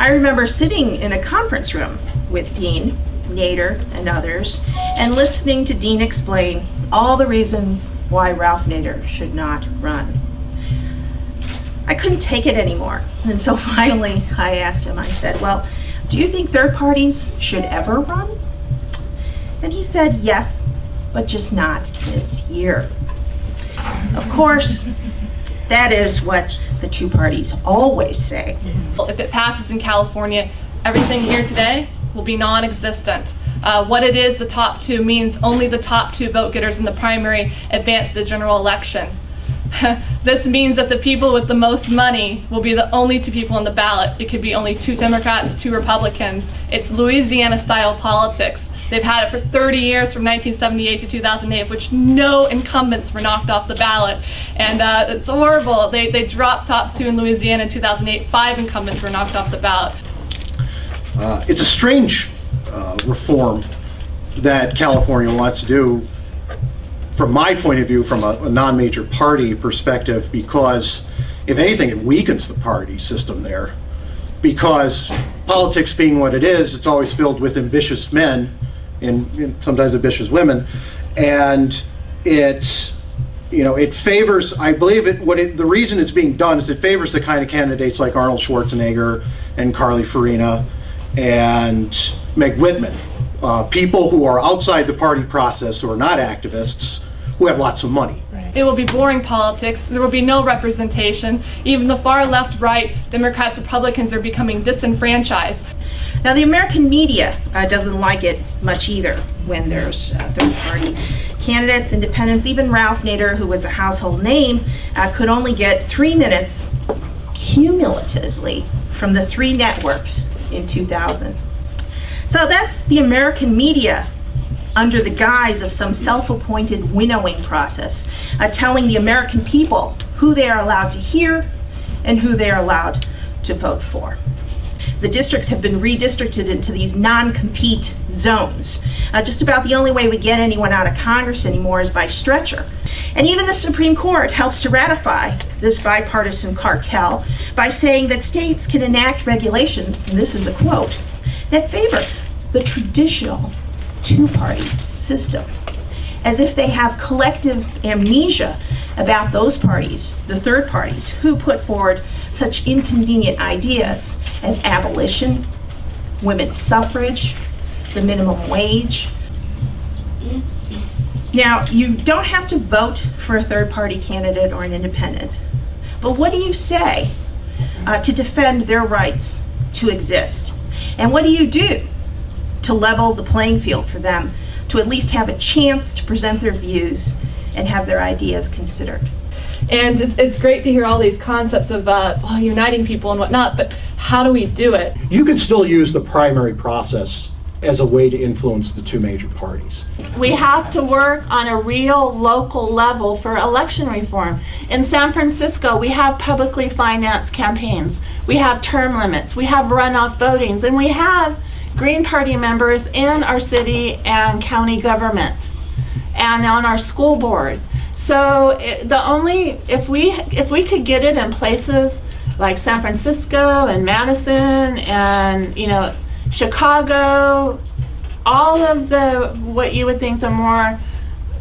I remember sitting in a conference room with Dean Nader and others and listening to Dean explain all the reasons why Ralph Nader should not run. I couldn't take it anymore, and so finally I asked him, I said, well, do you think third parties should ever run? And he said, yes, but just not this year. Of course, that is what the two parties always say. If it passes in California, everything here today will be non-existent. What it is, the top two, means only the top two vote getters in the primary advance the general election. This means that the people with the most money will be the only two people on the ballot. It could be only two Democrats, two Republicans. It's Louisiana-style politics. They've had it for 30 years, from 1978 to 2008, which no incumbents were knocked off the ballot. And it's horrible. They dropped top two in Louisiana in 2008. 5 incumbents were knocked off the ballot. It's a strange reform that California wants to do, from my point of view, from a non-major party perspective, because if anything, it weakens the party system there. Because politics being what it is, it's always filled with ambitious men and sometimes ambitious women, and it's, you know, it favors, I believe the reason it's being done is it favors the kind of candidates like Arnold Schwarzenegger and Carly Fiorina and Meg Whitman, people who are outside the party process, who are not activists, who have lots of money. It will be boring politics. There will be no representation. Even the far left, right, Democrats, Republicans are becoming disenfranchised. Now, the American media doesn't like it much either when there's third-party candidates, independents. Even Ralph Nader, who was a household name, could only get 3 minutes cumulatively from the 3 networks in 2000. So that's the American media under the guise of some self-appointed winnowing process, telling the American people who they are allowed to hear and who they are allowed to vote for. The districts have been redistricted into these non-compete zones. Just about the only way we get anyone out of Congress anymore is by stretcher. And even the Supreme Court helps to ratify this bipartisan cartel by saying that states can enact regulations, and this is a quote, that favor the traditional two-party system, as if they have collective amnesia about those parties, the third parties, who put forward such inconvenient ideas as abolition, women's suffrage, the minimum wage. Now, you don't have to vote for a third-party candidate or an independent, but what do you say to defend their rights to exist? And what do you do to level the playing field for them to at least have a chance to present their views and have their ideas considered? And it's great to hear all these concepts of well, uniting people and whatnot, but how do we do it? You can still use the primary process as a way to influence the two major parties. We have to work on a real local level for election reform. In San Francisco, we have publicly financed campaigns. We have term limits. We have runoff votings. And we have Green Party members in our city and county government and on our school board. So if we could get it in places like San Francisco and Madison and, you know, Chicago, all of what you would think the more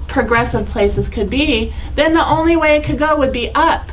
progressive places could be, then the only way it could go would be up.